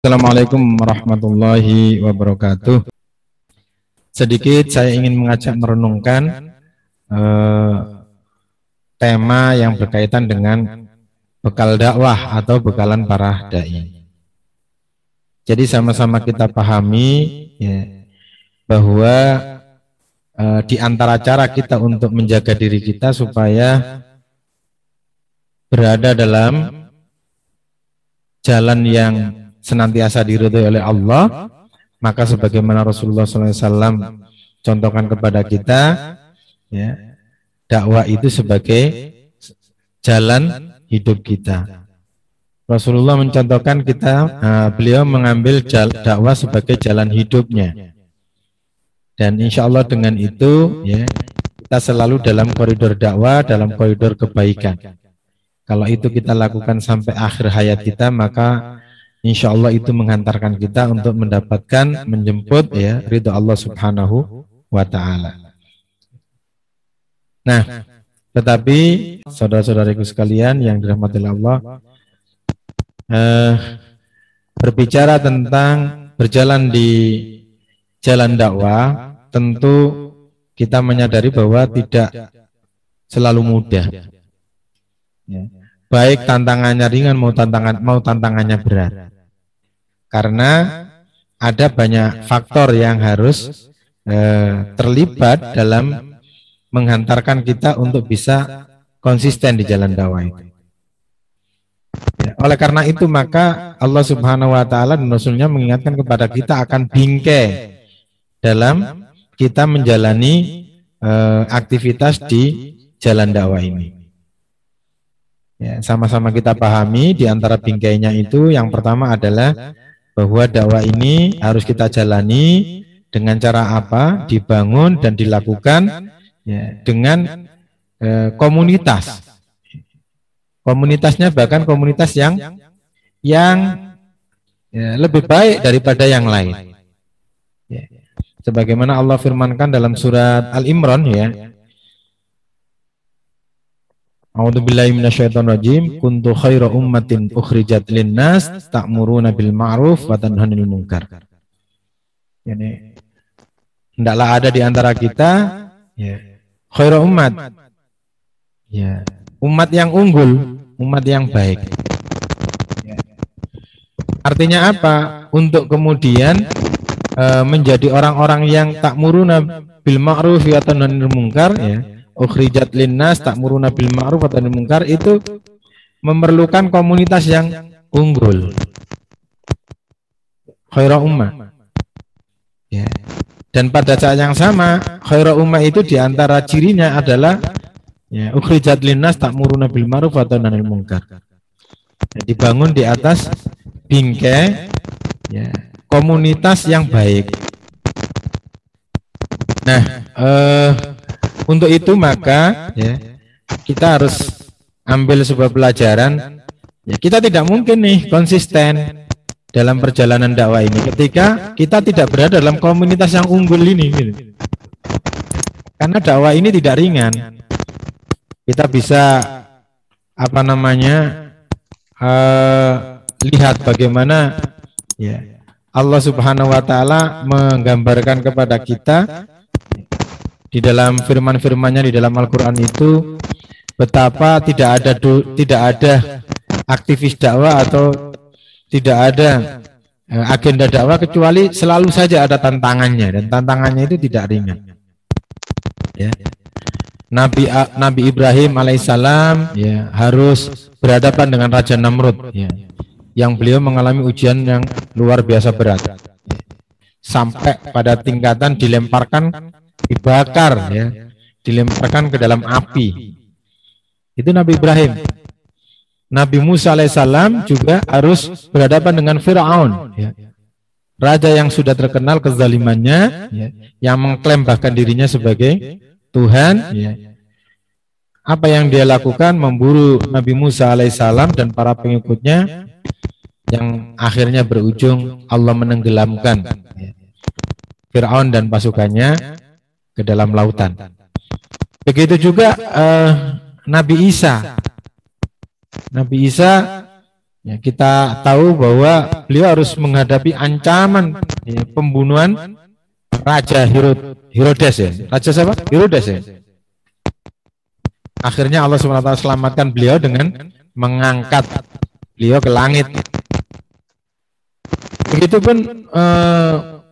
Assalamualaikum warahmatullahi wabarakatuh. Sedikit saya ingin mengajak merenungkan tema yang berkaitan dengan bekal dakwah atau bekalan para dai. Jadi sama-sama kita pahami ya, bahwa di antara cara kita untuk menjaga diri kita supaya berada dalam jalan yang senantiasa diridhoi oleh Allah, maka sebagaimana Rasulullah SAW contohkan kepada kita, ya, dakwah itu sebagai jalan hidup kita. Rasulullah mencontohkan kita, beliau mengambil dakwah sebagai jalan hidupnya, dan insya Allah dengan itu, ya, kita selalu dalam koridor dakwah, dalam koridor kebaikan. Kalau itu kita lakukan sampai akhir hayat kita, maka insya Allah itu menghantarkan kita untuk mendapatkan, menjemput ya ridho Allah Subhanahu wa Ta'ala. Nah, tetapi saudara-saudariku sekalian yang dirahmati Allah, berbicara tentang berjalan di jalan dakwah, tentu kita menyadari bahwa tidak selalu mudah. Ya. Baik tantangannya ringan mau tantangannya berat. Karena ada banyak faktor yang harus terlibat dalam menghantarkan kita untuk bisa konsisten di jalan dakwah itu. Ya, oleh karena itu maka Allah Subhanahu wa Ta'ala dan Rasulnya mengingatkan kepada kita akan bingkai dalam kita menjalani aktivitas di jalan dakwah ini. Ya, sama-sama kita pahami di antara bingkainya itu yang pertama adalah bahwa dakwah ini harus kita jalani dengan cara apa? Dibangun dan dilakukan ya, dengan komunitas. Komunitasnya bahkan komunitas yang ya, lebih baik daripada yang lain. Ya. Sebagaimana Allah firmankan dalam surat Al-Imran ya. A'udzubillahi minasyaitonirrajim. Kuntu khaira ummatin ukhrijat linnas ta'muruna bil ma'ruf wa tanhauna 'anil munkar. Yani hendaklah ada di antara kita ya, khaira ummat. Ya, umat yang unggul, umat yang baik. Ya. Artinya apa? Untuk kemudian menjadi orang-orang yang ta'muruna bil ma'ruf wa tanhauna 'anil munkar ya. Ukhrijat linnas ta'muruna bil ma'ruf wa tanhauna 'anil munkar itu memerlukan komunitas yang unggul. Khairul ummah. Ya. Dan pada saat yang sama, khairul ummah itu diantara cirinya adalah ya, ukhrijat linnas ta'muruna bil ma'ruf wa tanhauna 'anil munkar. Ya, dibangun di atas bingkai ya, komunitas yang baik. Nah, untuk itu maka ya, kita harus ambil sebuah pelajaran. Ya, kita tidak mungkin nih konsisten dalam perjalanan dakwah ini ketika kita tidak berada dalam komunitas yang unggul ini. Gitu. Karena dakwah ini tidak ringan. Kita bisa apa namanya lihat bagaimana ya, Allah Subhanahu wa Ta'ala menggambarkan kepada kita di dalam firman-firmannya di dalam Al-Quran itu betapa tidak ada aktivis dakwah atau tidak ada agenda dakwah kecuali selalu saja ada tantangannya, dan tantangannya itu tidak ringan. Ya. Nabi Ibrahim alaihissalam ya, harus berhadapan dengan Raja Namrud ya, yang beliau mengalami ujian yang luar biasa berat ya. Sampai pada tingkatan dilemparkan, dibakar ya, dilemparkan ke dalam api. Itu Nabi Ibrahim. Nabi Musa alaihissalam juga harus berhadapan dengan Fir'aun ya, raja yang sudah terkenal kezalimannya ya, yang mengklaim bahkan dirinya sebagai Tuhan ya. Apa yang dia lakukan? Memburu Nabi Musa alaihissalam dan para pengikutnya, yang akhirnya berujung Allah menenggelamkan ya, Fir'aun dan pasukannya ke dalam lautan. Begitu juga Nabi Isa Ya, kita tahu bahwa beliau harus menghadapi ancaman ya, pembunuhan Raja Herodes ya. Raja siapa? Herodes ya. Akhirnya Allah SWT selamatkan beliau dengan mengangkat beliau ke langit. Begitupun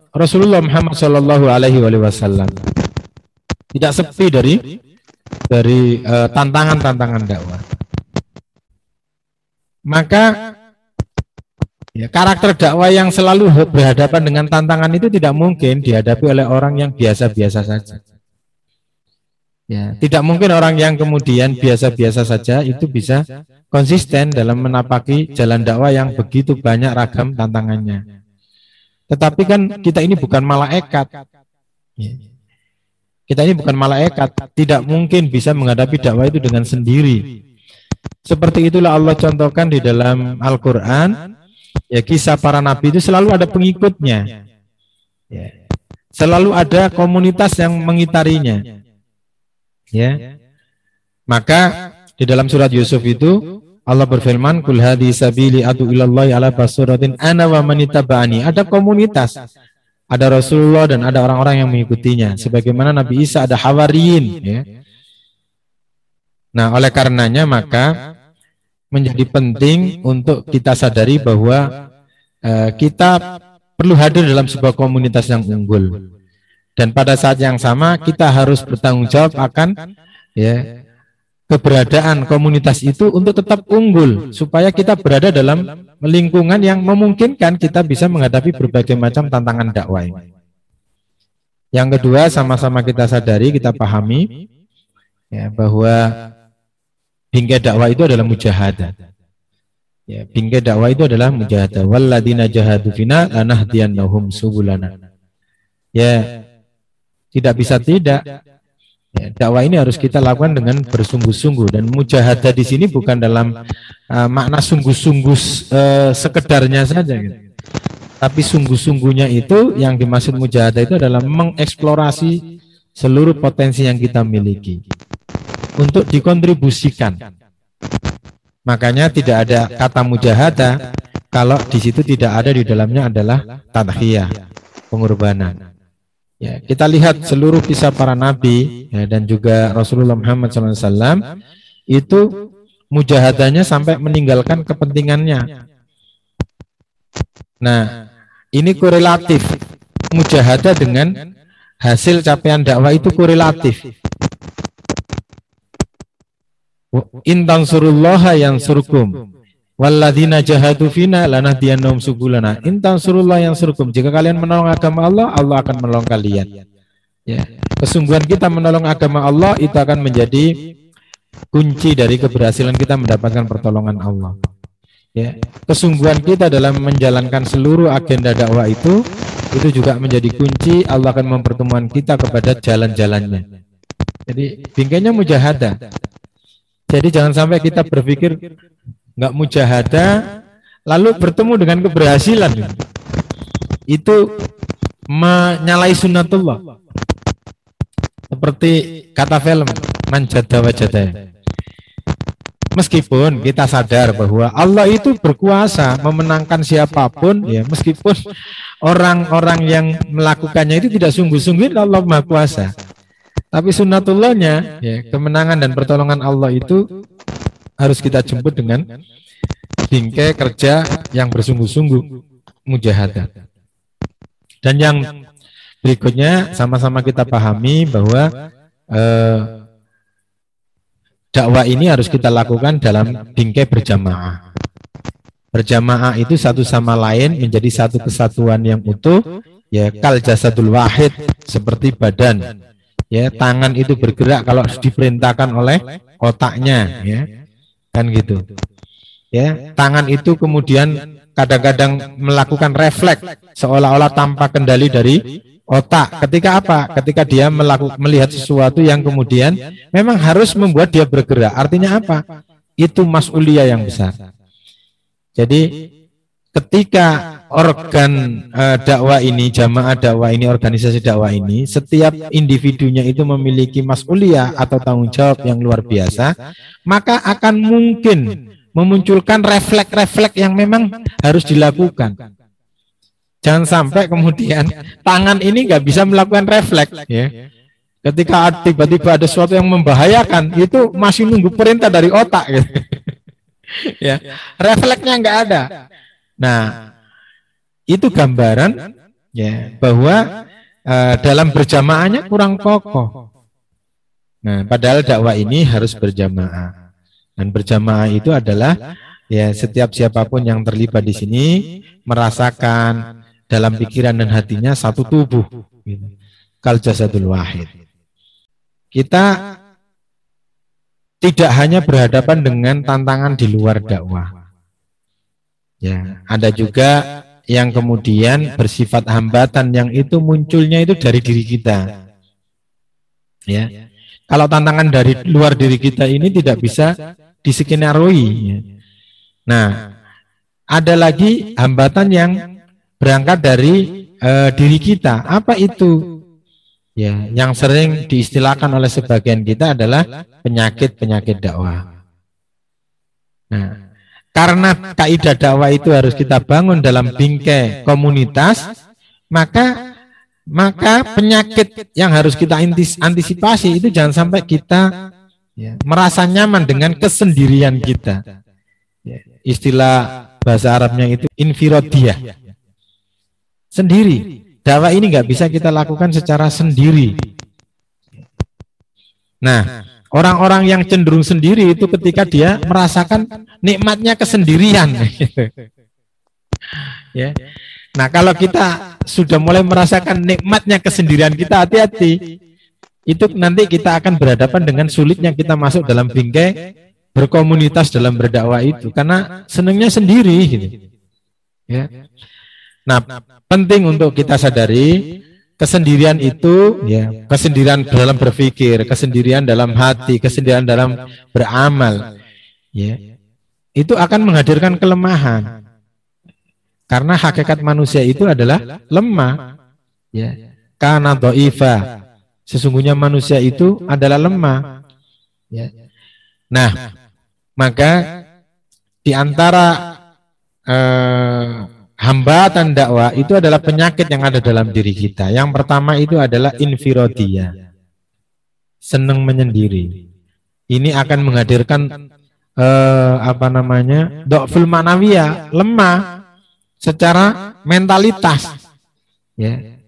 Rasulullah Muhammad SAW tidak sepi dari tantangan-tantangan dakwah. Maka ya, karakter dakwah yang selalu berhadapan dengan tantangan itu tidak mungkin dihadapi oleh orang yang biasa-biasa saja. Ya, tidak mungkin orang yang kemudian biasa-biasa saja itu bisa konsisten dalam menapaki jalan dakwah yang begitu banyak ragam tantangannya. Tetapi kan kita ini bukan malaikat. Ya. Kita ini bukan malaikat, tidak mungkin bisa menghadapi dakwah itu dengan sendiri. Seperti itulah Allah contohkan di dalam Al-Quran. Ya, kisah para nabi itu selalu ada pengikutnya. Ya. Selalu ada komunitas yang mengitarinya. Ya. Maka di dalam surat Yusuf itu Allah berfirman, "Qul hadhihi sabili ad'u ilallahi ala basiratin ana wa man ittaba'ani." Ada komunitas, ada Rasulullah dan ada orang-orang yang mengikutinya. Sebagaimana Nabi Isa ada Hawariyin, ya. Nah, oleh karenanya maka menjadi penting untuk kita sadari bahwa kita perlu hadir dalam sebuah komunitas yang unggul. Dan pada saat yang sama kita harus bertanggung jawab akan ya, keberadaan komunitas itu untuk tetap unggul, supaya kita berada dalam lingkungan yang memungkinkan kita bisa menghadapi berbagai macam tantangan dakwah ini. Yang kedua, sama-sama kita sadari, kita pahami ya, bahwa bingkai dakwah itu adalah mujahadah. Ya, bingkai dakwah itu adalah mujahadah. Walladzina jahadu fina lanahdiyannahum subulana. Ya, tidak bisa tidak. Ya, dakwah ini harus kita lakukan dengan bersungguh-sungguh, dan mujahadah di sini bukan dalam makna sungguh-sungguh sekedarnya saja, gitu. Tapi sungguh-sungguhnya itu yang dimaksud mujahadah itu adalah mengeksplorasi seluruh potensi yang kita miliki untuk dikontribusikan. Makanya tidak ada kata mujahadah kalau di situ tidak ada di dalamnya adalah tadhiyah, pengorbanan. Ya, kita lihat seluruh kisah para nabi ya, dan juga Rasulullah Muhammad SAW itu mujahadahnya sampai meninggalkan kepentingannya. Nah, ini korelatif. Mujahadah dengan hasil capaian dakwah itu korelatif. In tansurullaha yansurkum walladzina jahadu fina lanahdiyannahum subulana. In tansurullah yansurkum. Jika kalian menolong agama Allah, Allah akan menolong kalian. Ya. Kesungguhan kita menolong agama Allah itu akan menjadi kunci dari keberhasilan kita mendapatkan pertolongan Allah. Ya. Kesungguhan kita dalam menjalankan seluruh agenda dakwah itu juga menjadi kunci Allah akan mempertemukan kita kepada jalan-jalannya. Jadi bingkainya mujahadah. Jadi jangan sampai kita berpikir nggak mujahadah lalu bertemu dengan keberhasilan, itu menyalahi sunnatullah. Seperti kata film manjada wajada. Meskipun kita sadar bahwa Allah itu berkuasa memenangkan siapapun, ya, meskipun orang-orang yang melakukannya itu tidak sungguh-sungguh, Allah Maha Kuasa. Tapi sunnatullahnya, ya, kemenangan dan pertolongan Allah itu harus kita jemput dengan bingkai kerja yang bersungguh-sungguh, mujahadah. Dan yang berikutnya sama-sama kita pahami bahwa dakwah ini harus kita lakukan dalam bingkai berjamaah. Berjamaah itu satu sama lain menjadi satu kesatuan yang utuh, ya, kal jasadul wahid, seperti badan. Ya, tangan itu bergerak kalau diperintahkan oleh otaknya, ya. Kan gitu. Ya, tangan itu kemudian kadang-kadang melakukan refleks seolah-olah tanpa kendali dari otak. Ketika apa? Ketika dia melihat sesuatu yang kemudian memang harus membuat dia bergerak. Artinya apa? Itu mas'uliyah yang besar. Jadi ketika organ dakwah ini, jamaah dakwah ini, organisasi dakwah ini, setiap individunya itu memiliki mas'uliyah atau tanggung jawab yang luar biasa, maka akan mungkin memunculkan refleks-refleks yang memang harus dilakukan. Jangan sampai kemudian tangan ini nggak bisa melakukan refleks, ya. Ketika tiba-tiba ada sesuatu yang membahayakan, itu masih nunggu perintah dari otak, gitu. Ya, refleksnya nggak ada. Nah, itu gambaran ya bahwa dalam berjamaahnya kurang kokoh. Nah, padahal dakwah ini harus berjamaah. Dan berjamaah itu adalah ya setiap siapapun yang terlibat di sini merasakan dalam pikiran dan hatinya satu tubuh, gitu. Kal jasadul wahid. Kita tidak hanya berhadapan dengan tantangan di luar dakwah. Ya, ada juga yang kemudian bersifat hambatan yang itu munculnya itu dari diri kita. Ya. Kalau tantangan dari luar diri kita ini tidak bisa diskenaroi. Ya. Nah, ada lagi hambatan yang berangkat dari diri kita. Apa itu? Ya, yang sering diistilahkan oleh sebagian kita adalah penyakit-penyakit dakwah. Nah, karena kaidah dakwah itu harus kita bangun dalam bingkai komunitas, maka penyakit yang harus kita antisipasi itu jangan sampai kita ya, merasa nyaman dengan kesendirian kita. Ya, istilah bahasa Arabnya itu infirodiyah. Sendiri. Dakwah ini nggak bisa kita lakukan secara sendiri. Nah, orang-orang yang cenderung sendiri itu ketika dia merasakan nikmatnya kesendirian. Ya. Nah, kalau kita sudah mulai merasakan nikmatnya kesendirian kita, hati-hati. Itu nanti kita akan berhadapan dengan sulitnya kita masuk dalam bingkai berkomunitas dalam berdakwah itu, karena senangnya sendiri, gitu. Ya. Nah, penting untuk kita sadari kesendirian itu, ya, kesendirian dalam berpikir, kesendirian dalam hati, kesendirian dalam beramal, ya, itu akan menghadirkan kelemahan. Karena hakikat manusia itu adalah lemah, ya. Kana dha'ifa. Sesungguhnya manusia itu adalah lemah, ya. Nah, maka di antara hambatan dakwah itu adalah penyakit yang ada dalam diri kita. Yang pertama itu adalah infirodiyah, senang menyendiri. Ini akan menghadirkan dhaful ma'nawiyah, lemah secara mentalitas, ya.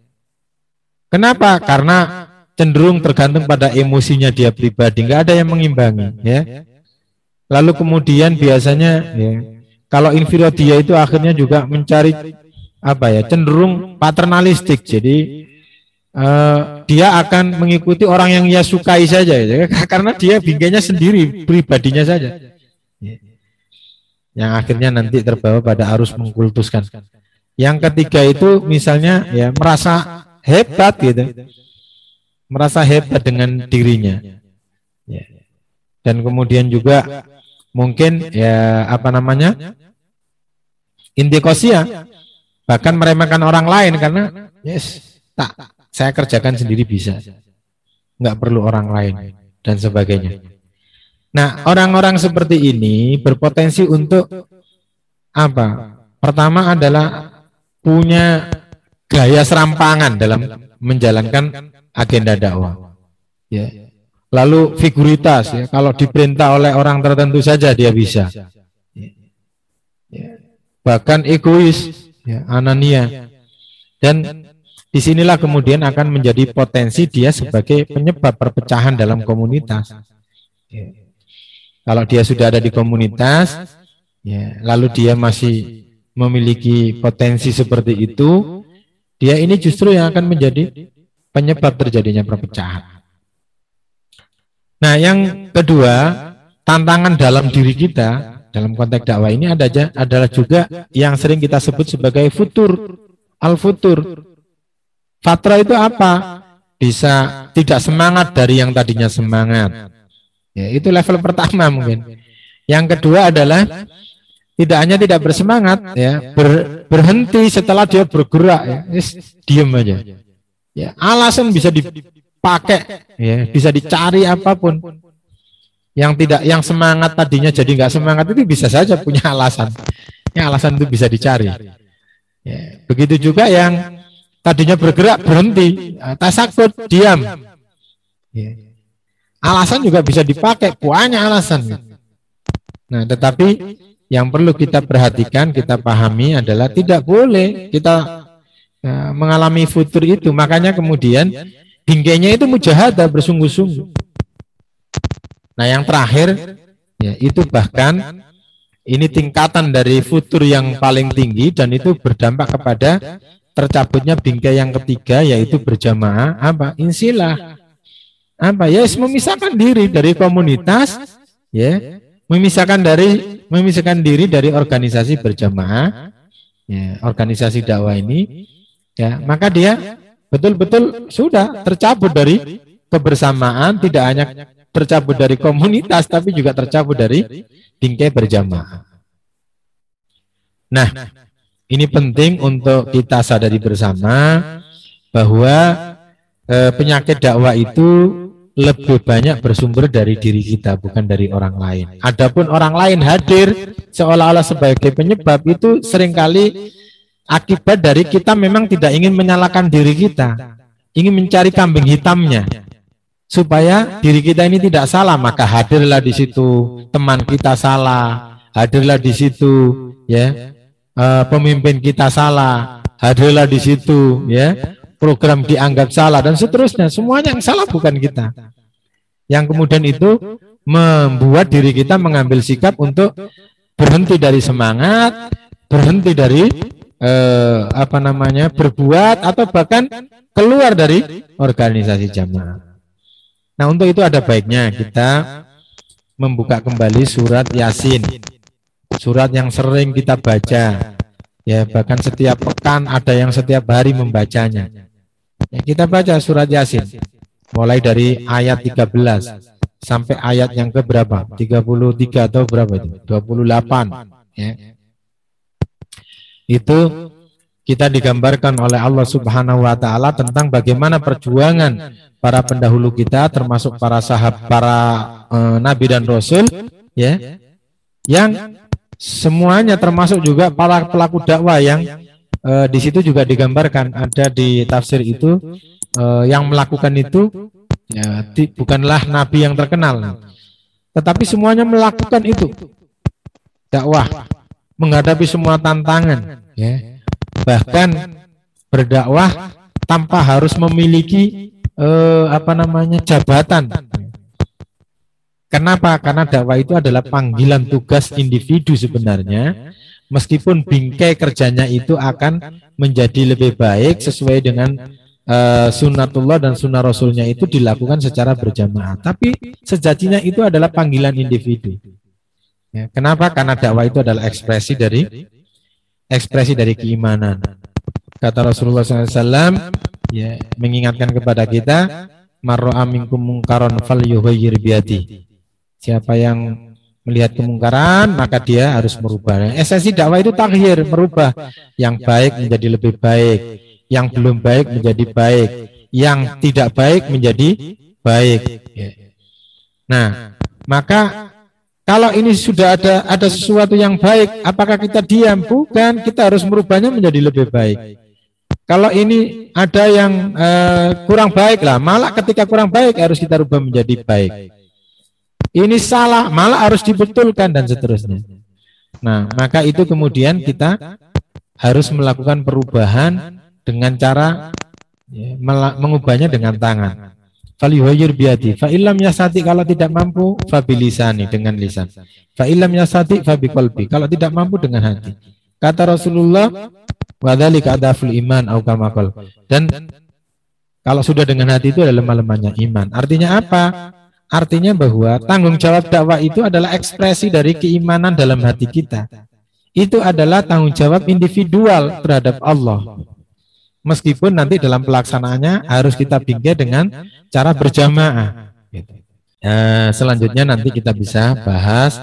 Kenapa? Karena cenderung tergantung pada emosinya dia pribadi, nggak ada yang mengimbangi, ya. Lalu kemudian biasanya, ya, kalau infirodiyah itu akhirnya juga mencari cenderung paternalistik. Jadi dia akan mengikuti orang yang ia sukai saja, ya, karena dia bingkainya sendiri, pribadinya saja. Ya. Yang akhirnya nanti terbawa pada arus mengkultuskan. Yang ketiga itu misalnya ya merasa hebat, gitu, merasa hebat dengan dirinya, ya. Dan kemudian juga mungkin ya intikosia, bahkan meremehkan orang lain karena saya kerjakan sendiri bisa, nggak perlu orang lain dan sebagainya. Nah, orang-orang seperti ini berpotensi untuk apa? Pertama adalah punya gaya serampangan dalam menjalankan agenda dakwah, ya. Lalu figuritas, ya, kalau diperintah oleh orang tertentu saja dia bisa, ya. Bahkan egois, ya, anania. Dan disinilah kemudian akan menjadi potensi dia sebagai penyebab perpecahan dalam komunitas, ya. Kalau dia sudah ada di komunitas, ya, lalu dia masih memiliki potensi seperti itu, dia ini justru yang akan menjadi penyebab terjadinya perpecahan. Nah, yang kedua, tantangan dalam diri kita dalam konteks dakwah ini adalah juga yang sering kita sebut sebagai futur, al-futur. Fatra itu apa? Bisa tidak semangat dari yang tadinya semangat. Ya, itu level pertama mungkin. Yang kedua adalah tidak hanya tidak bersemangat, ya, berhenti setelah dia bergerak, ya, diam aja. Ya, alasan bisa dipakai, ya, bisa dicari apapun. Yang semangat tadinya jadi nggak semangat itu bisa saja punya alasan. Yang alasan itu bisa dicari. Ya. Begitu juga yang tadinya bergerak berhenti, tasakut, diam. Ya. Alasan juga bisa dipakai, banyak alasan. Nah, tetapi yang perlu kita perhatikan, kita pahami adalah tidak boleh kita mengalami futur itu. Makanya kemudian bingkainya itu mujahadah, bersungguh-sungguh. Nah, yang terakhir ya, itu bahkan ini tingkatan dari futur yang paling tinggi dan itu berdampak kepada tercabutnya bingkai yang ketiga, yaitu berjamaah apa? Insilah. Apa? Ya, memisahkan diri dari komunitas, ya, memisahkan diri dari organisasi berjamaah, ya, organisasi dakwah ini, ya, maka dia betul-betul sudah tercabut dari kebersamaan, tidak hanya tercabut dari komunitas, tapi juga tercabut dari bingkai berjamaah. Nah, ini penting untuk kita sadari bersama bahwa penyakit dakwah itu lebih banyak bersumber dari diri kita, bukan dari orang lain. Adapun orang lain hadir seolah-olah sebagai penyebab, itu seringkali akibat dari kita memang tidak ingin menyalahkan diri kita, ingin mencari kambing hitamnya. Supaya diri kita ini tidak salah, maka hadirlah di situ teman kita salah, hadirlah di situ ya pemimpin kita salah, hadirlah di situ ya program dianggap salah dan seterusnya. Semuanya yang salah bukan kita. Yang kemudian itu membuat diri kita mengambil sikap untuk berhenti dari semangat, berhenti dari berbuat atau bahkan keluar dari organisasi jamaah. Nah, untuk itu ada baiknya kita membuka kembali surat Yasin, surat yang sering kita baca, ya bahkan setiap pekan ada yang setiap hari membacanya. Ya, kita baca surat Yasin, mulai dari ayat 13 sampai ayat yang keberapa? 33 atau berapa itu? 28. Ya. Itu kita digambarkan oleh Allah Subhanahu wa taala tentang bagaimana perjuangan para pendahulu kita, termasuk para sahabat, para nabi dan rasul, ya, yang semuanya termasuk juga para pelaku dakwah yang di situ juga digambarkan, ada di tafsir itu yang melakukan itu ya, bukanlah nabi yang terkenal, tetapi semuanya melakukan itu dakwah, menghadapi semua tantangan, ya, bahkan berdakwah tanpa harus memiliki jabatan. Kenapa? Karena dakwah itu adalah panggilan tugas individu sebenarnya, meskipun bingkai kerjanya itu akan menjadi lebih baik sesuai dengan sunnatullah dan sunnah rasulnya itu dilakukan secara berjamaah. Tapi sejatinya itu adalah panggilan individu. Ya, kenapa? Karena dakwah itu adalah ekspresi dari keimanan. Kata Rasulullah SAW, ya, mengingatkan kepada kita, marra'a minkum mungkaron falyughayyir biyadihi. Siapa yang melihat kemungkaran maka dia harus merubah. Esensi dakwah itu taghyir, merubah yang baik menjadi lebih baik, yang belum baik menjadi baik, yang tidak baik menjadi baik. Nah, maka kalau ini sudah ada sesuatu yang baik, apakah kita diam? Bukan, kita harus merubahnya menjadi lebih baik. Kalau ini ada yang kurang baik lah, malah ketika kurang baik harus kita rubah menjadi baik. Ini salah, malah harus dibetulkan dan seterusnya. Nah, maka itu kemudian kita harus melakukan perubahan dengan cara ya, mengubahnya dengan tangan. Falyughayyir biyadi, fa illam yastati, kalau tidak mampu fa bilisani, dengan lisan. Fa illam yastati fa biqalbi, kalau tidak mampu dengan hati. Kata Rasulullah, wa dzalika adaful iman au kama qala. Dan kalau sudah dengan hati itu adalah lemah-lemahnya iman. Artinya apa? Artinya bahwa tanggung jawab dakwah itu adalah ekspresi dari keimanan dalam hati kita. Itu adalah tanggung jawab individual terhadap Allah. Meskipun nanti dalam pelaksanaannya harus kita bingkai dengan cara berjamaah. Selanjutnya nanti kita bisa bahas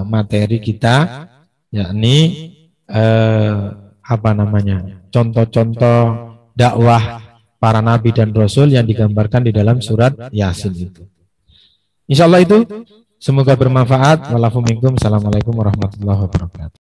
materi kita, yakni contoh-contoh dakwah para nabi dan rasul yang digambarkan di dalam surat Yasin itu. Insya Allah itu semoga bermanfaat. Walafu minkum. Assalamualaikum warahmatullahi wabarakatuh.